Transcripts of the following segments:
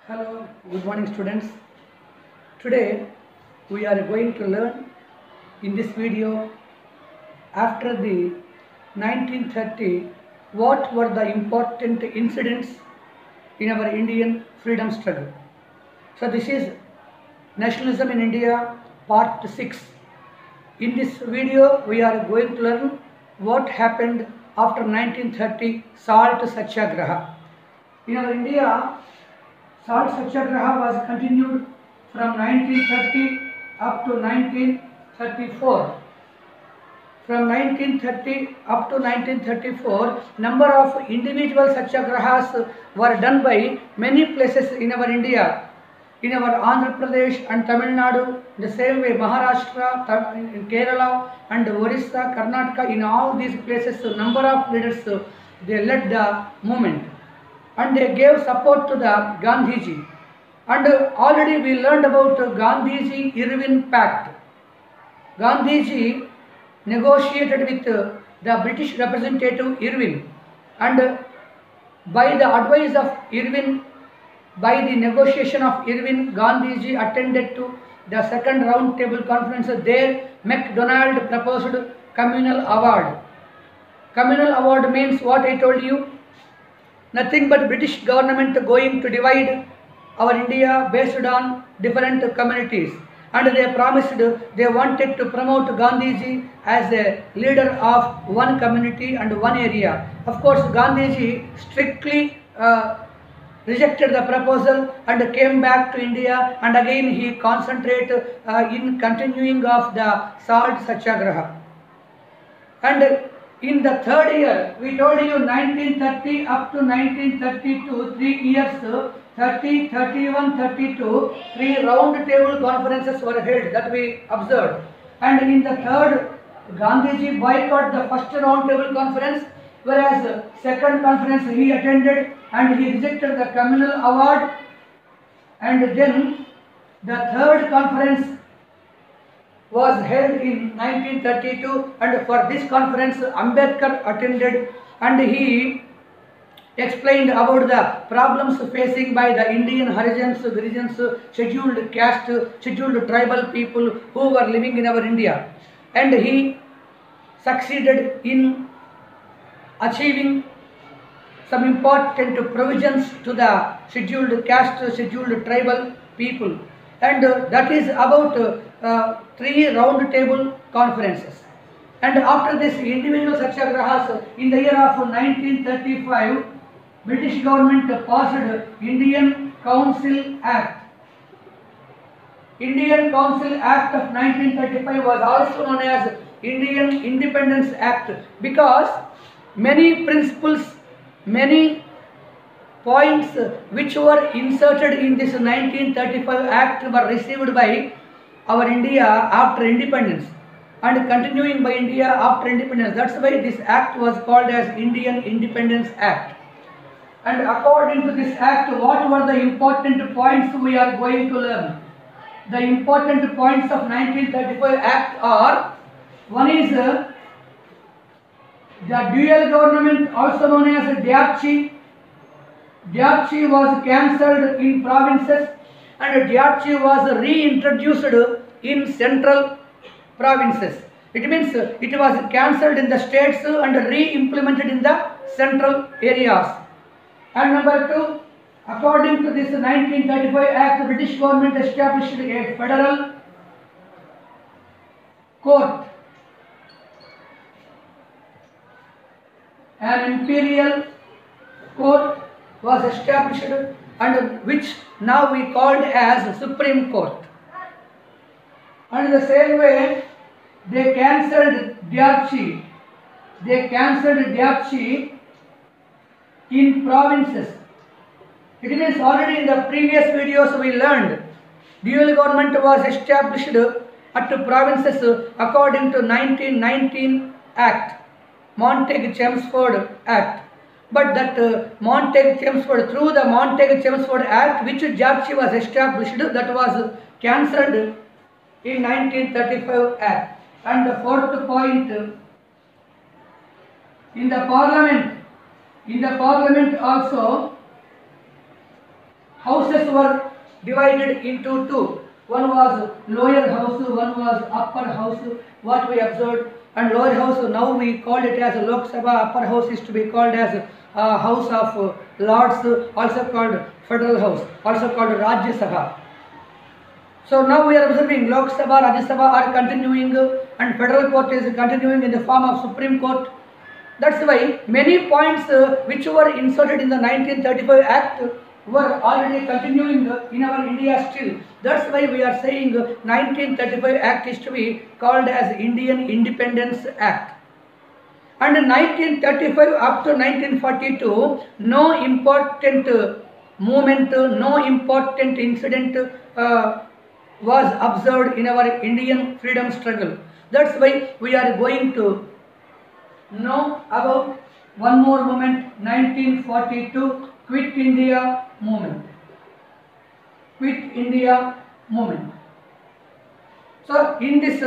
Hello, good morning students. Today we are going to learn in this video after the 1930 what were the important incidents in our Indian freedom struggle. So this is Nationalism in India part 6. In this video we are going to learn what happened after 1930 Salt Satyagraha. In our India, Salt Satyagraha was continued from 1930 up to 1934. From 1930 up to 1934, number of individual satyagrahas were done by many places in our India. In our Andhra Pradesh and Tamil Nadu, the same way Maharashtra, Kerala and Orissa, Karnataka, in all these places, number of leaders, they led the movement. And they gave support to the Gandhiji. And already we learned about Gandhiji-Irwin Pact. Gandhiji negotiated with the British representative Irwin, and by the advice of Irwin, by the negotiation of Irwin, Gandhiji attended to the second round table conference. There MacDonald proposed communal award. Communal award means what I told you, nothing but British government going to divide our India based on different communities, and they promised, they wanted to promote Gandhiji as a leader of one community and one area. Of course, Gandhiji strictly rejected the proposal and came back to India, and again he concentrated in continuing of the Salt Satyagraha. And in the third year, we told you 1930 up to 1932, 3 years, 30, 31, 32, 3 round table conferences were held, that we observed. And in the third, Gandhiji boycotted the first round table conference, whereas second conference he attended and he rejected the communal award. And then the third conference was held in 1932, and for this conference Ambedkar attended, and he explained about the problems facing by the Indian Harijans, Girijans, scheduled caste, scheduled tribal people who were living in our India, and he succeeded in achieving some important provisions to the scheduled caste, scheduled tribal people, and that is about 3 round table conferences. And after this individual satyagrahas, in the year of 1935, British government passed Indian Council Act. Indian Council Act of 1935 was also known as Indian Independence Act, because many principles, many points which were inserted in this 1935 Act were received by our India after independence and continuing by India after independence. That's why this act was called as Indian Independence Act. And according to this act, what were the important points we are going to learn? The important points of 1935 Act are, one is the dual government, also known as Dyarchi. Dyarchi was cancelled in provinces, and Dyarchi was reintroduced in central provinces. It means it was cancelled in the states and re-implemented in the central areas. And number 2, according to this 1935 Act, the British government established a federal court, an imperial court was established, and which now we called as Supreme Court. And the same way, they cancelled Dyarchi. They cancelled Dyarchi in provinces. It means already in the previous videos we learned dual government was established at provinces according to 1919 Act, Montagu-Chelmsford Act. But that Montagu-Chelmsford, through the Montagu-Chelmsford Act, which Dyarchi was established, that was cancelled in 1935 Act. And the fourth point, in the parliament also houses were divided into two. One was lower house, one was upper house, what we observed. And lower house, now we call it as Lok Sabha, upper house is to be called as House of Lords, also called Federal House, also called Rajya Sabha. So now we are observing Lok Sabha, Rajya Sabha are continuing and Federal Court is continuing in the form of Supreme Court. That's why many points which were inserted in the 1935 Act were already continuing in our India still. That's why we are saying 1935 Act is to be called as Indian Independence Act. And 1935 up to 1942, no important movement, no important incident was observed in our Indian freedom struggle. That's why we are going to know about one more moment, 1942 Quit India movement. Quit India movement. So in this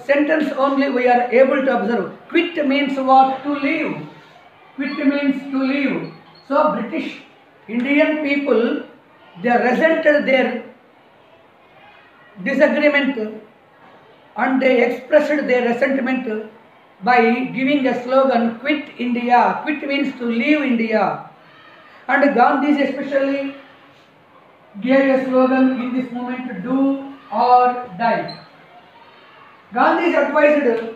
sentence only we are able to observe. Quit means what? To leave. Quit means to leave. So British Indian people, they resented their disagreement and they expressed their resentment by giving a slogan, Quit India. Quit means to leave India. And Gandhi especially gave a slogan in this movement, do or die. Gandhi advised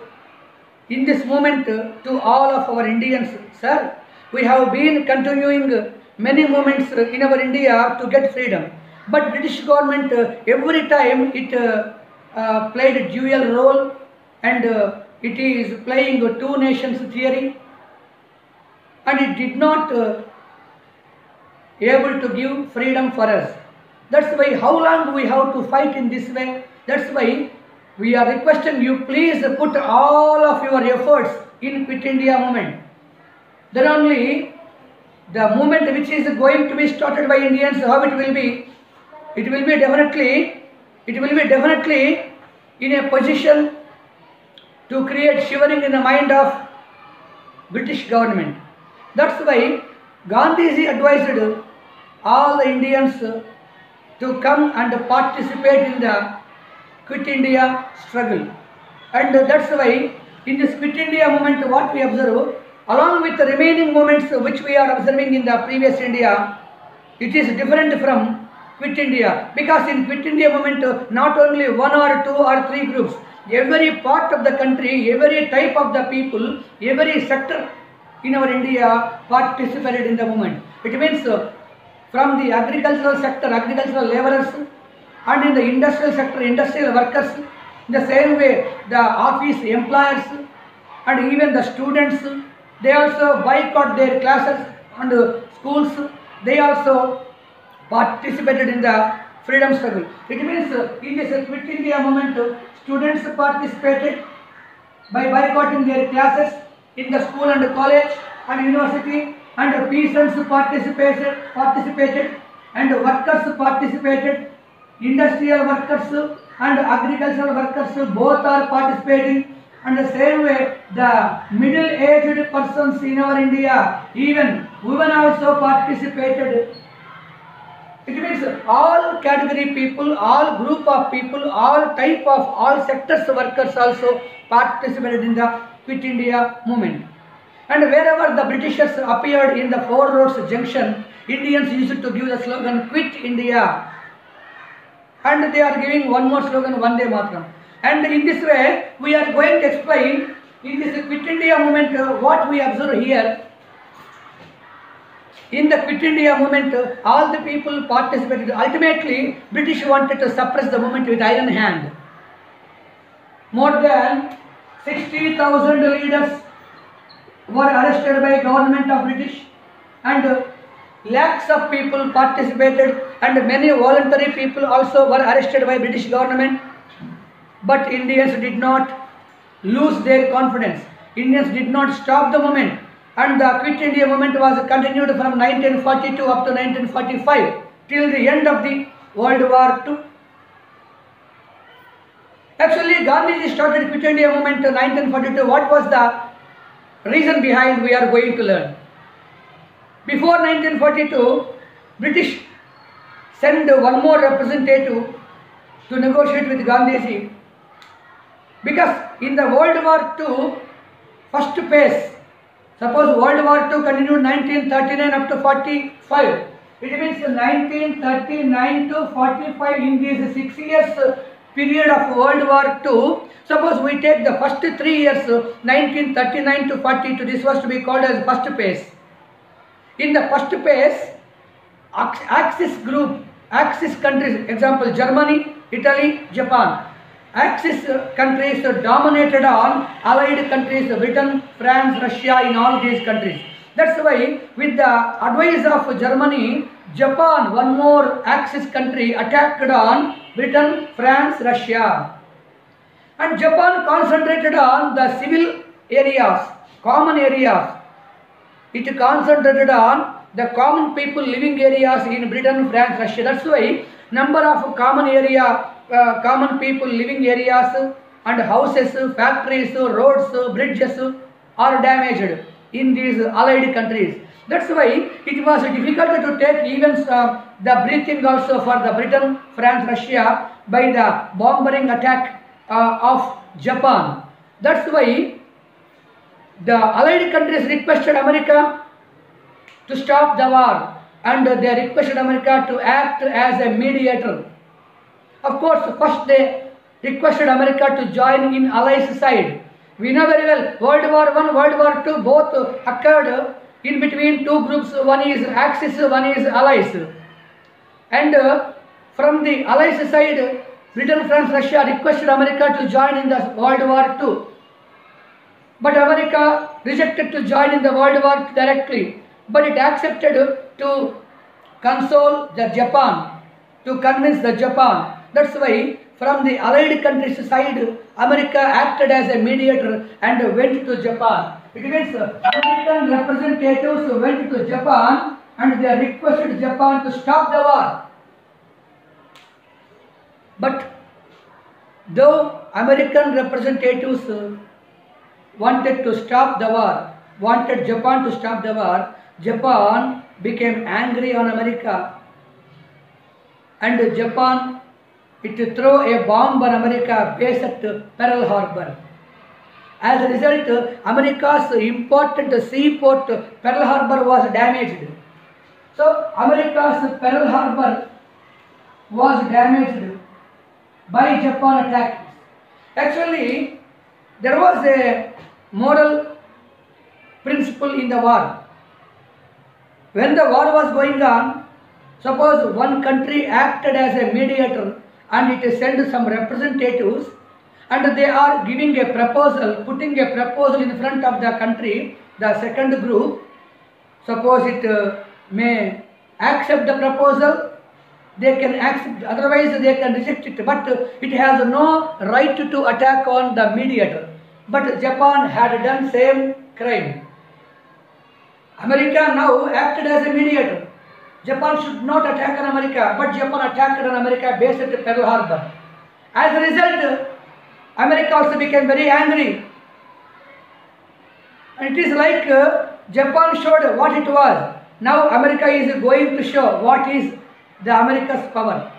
in this movement to all of our Indians, sir, we have been continuing many movements in our India to get freedom. But British government every time it played a dual role and it is playing a two nations theory and it did not able to give freedom for us. That's why how long we have to fight in this way. That's why we are requesting you, please put all of your efforts in Quit India movement. Then only the movement which is going to be started by Indians, how it will be? It will be definitely in a position to create shivering in the mind of British government. That's why Gandhiji advised all the Indians to come and participate in the Quit India struggle. And that's why in this Quit India movement what we observe, along with the remaining movements which we are observing in the previous India, it is different from Quit India. Because in Quit India movement not only one or two or three groups, every part of the country, every type of the people, every sector in our India participated in the movement. It means from the agricultural sector, agricultural laborers, and in the industrial sector, industrial workers, in the same way the office employers and even the students, they also boycott their classes and schools, they also participated in the freedom struggle. It means in this Quit India movement, students participated by boycotting their classes in the school and college and university, and peasants participated and workers participated, industrial workers and agricultural workers both are participating, and the same way the middle-aged persons in our India, even women also participated. It means all category people, all group of people, all type of, all sectors workers also participated in the Quit India movement. And wherever the Britishers appeared in the Four Roads Junction, Indians used to give the slogan Quit India. And they are giving one more slogan, Vande Mataram. And in this way, we are going to explain in this Quit India movement what we observe here. In the Quit India movement, all the people participated. Ultimately, British wanted to suppress the movement with iron hand. More than 60,000 leaders were arrested by government of British, and lakhs of people participated, and many voluntary people also were arrested by British government. But Indians did not lose their confidence. Indians did not stop the movement, and the Quit India movement was continued from 1942 up to 1945 till the end of the World War II. Actually, Gandhiji started Quit India movement in 1942. What was the reason behind? We are going to learn. Before 1942, British send one more representative to negotiate with Gandhiji, because in the World War II first phase, suppose World War II continued 1939 up to 45, it means 1939 to 45, in these 6 years period of World War II, suppose we take the first 3 years, 1939 to 42, this was to be called as first phase. In the first phase, Axis group, Axis countries, example Germany, Italy, Japan. Axis countries dominated on allied countries, Britain, France, Russia, in all these countries. That's why with the advice of Germany, Japan, one more Axis country, attacked on Britain, France, Russia. And Japan concentrated on the civil areas, common areas. It concentrated on the common people living areas in Britain, France, Russia. That's why number of common people living areas and houses, factories, roads, bridges are damaged in these allied countries. That's why it was difficult to take even the breathing also for the Britain, France, Russia by the bombing attack of Japan. That's why the allied countries requested America to stop the war, and they requested America to act as a mediator. Of course, first they requested America to join in Allies' side. We know very well, World War I, World War II both occurred in between two groups, one is Axis, one is Allies. And from the Allies' side, Britain, France, Russia requested America to join in the World War II. But America rejected to join in the World War directly. But it accepted to console the Japan, to convince the Japan. That's why from the allied countries' side, America acted as a mediator and went to Japan. It means American representatives went to Japan and they requested Japan to stop the war. But though American representatives wanted to stop the war, wanted Japan to stop the war, Japan became angry on America, and Japan, it threw a bomb on America based at Pearl Harbor. As a result, America's important seaport Pearl Harbor was damaged. So America's Pearl Harbor was damaged by Japan attacks. Actually, there was a moral principle in the war. When the war was going on, suppose one country acted as a mediator and it sent some representatives and they are giving a proposal, putting a proposal in front of the country, the second group, suppose it may accept the proposal, they can accept, otherwise they can reject it, but it has no right to attack on the mediator. But Japan had done same crime. America now acted as a mediator. Japan should not attack on America, but Japan attacked on America based at Pearl Harbor. As a result, America also became very angry. And it is like Japan showed what it was. Now America is going to show what is the America's power.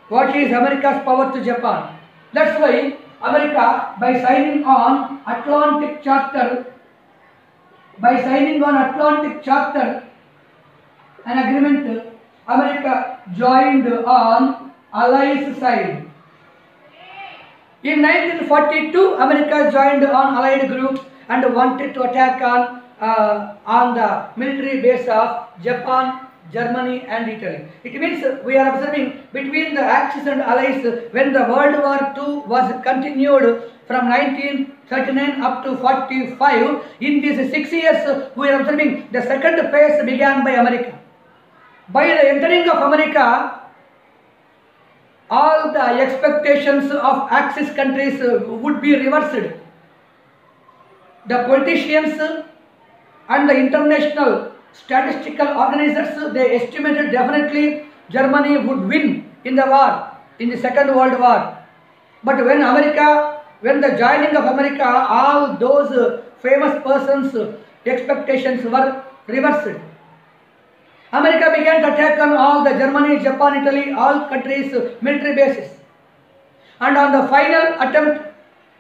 What is America's power to Japan. That's why America, by signing on Atlantic Charter, an agreement, America joined on Allies' side. In 1942, America joined on Allied group and wanted to attack on the military base of Japan, Germany and Italy. It means we are observing between the Axis and Allies when the World War II was continued from 1939 up to 45. In these 6 years, we are observing the second phase began by America. By the entering of America, all the expectations of Axis countries would be reversed. The politicians and the international statistical organizers, they estimated definitely Germany would win in the war, in the Second World War. But when the joining of America, all those famous persons' expectations were reversed. America began to attack on all the Germany, Japan, Italy, all countries' military bases. And on the final attempt,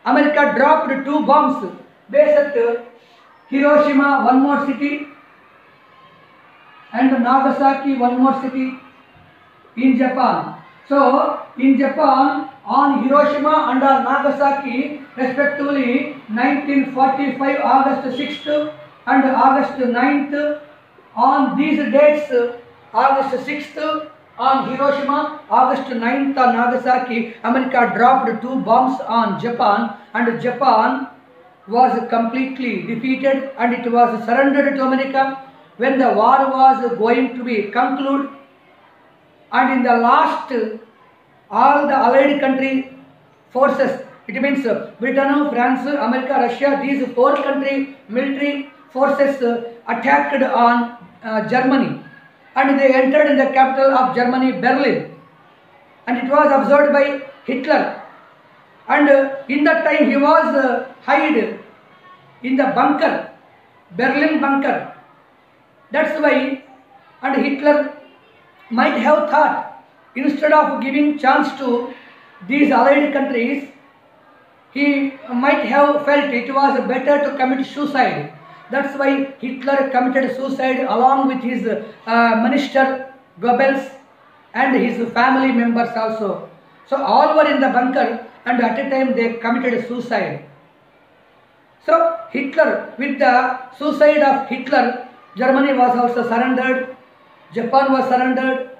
America dropped 2 bombs based at Hiroshima, one more city, and Nagasaki, one more city in Japan. So, in Japan, on Hiroshima and on Nagasaki, respectively, 1945 August 6th and August 9th, on these dates, August 6th on Hiroshima, August 9th on Nagasaki, America dropped 2 bombs on Japan, and Japan was completely defeated and it was surrendered to America when the war was going to be concluded. And in the last, all the allied country forces, it means Britain, France, America, Russia, these 4 country military forces attacked on Germany, and they entered in the capital of Germany, Berlin, and it was observed by Hitler. And in that time he was hid in the bunker, Berlin bunker. That's why, and Hitler might have thought, instead of giving chance to these allied countries, he might have felt it was better to commit suicide. That's why Hitler committed suicide along with his minister Goebbels and his family members also. So all were in the bunker, and at a time they committed suicide. So Hitler, with the suicide of Hitler, Germany was also surrendered, Japan was surrendered,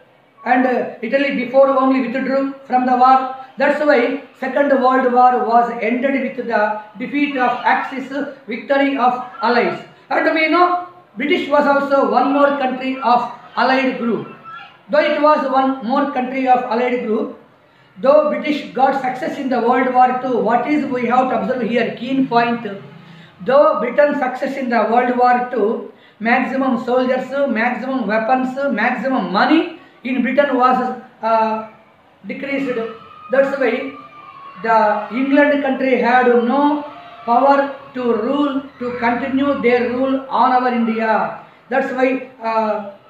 and Italy before only withdrew from the war. That's why Second World War was ended with the defeat of Axis, victory of Allies. And we know British was also one more country of Allied group. Though it was one more country of Allied group, though British got success in the World War II, what is we have to observe here, keen point. Though Britain success in the World War II, maximum soldiers, maximum weapons, maximum money in Britain was decreased. That's why the England country had no power to rule, to continue their rule on our India. That's why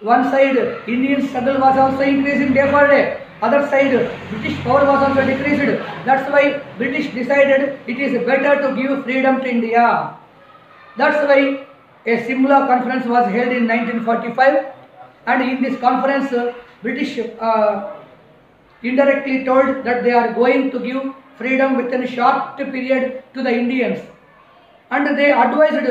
one side Indian struggle was also increasing day for day. Other side British power was also decreased. That's why British decided it is better to give freedom to India. That's why a Simla conference was held in 1945, and in this conference British indirectly told that they are going to give freedom within a short period to the Indians, and they advised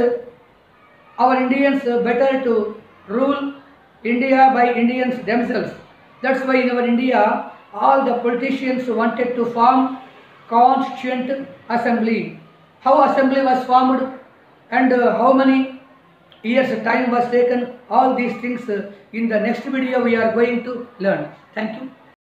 our Indians better to rule India by Indians themselves. That's why in our India all the politicians wanted to form Constituent Assembly. How assembly was formed and how many years time was taken, all these things in the next video we are going to learn. Thank you.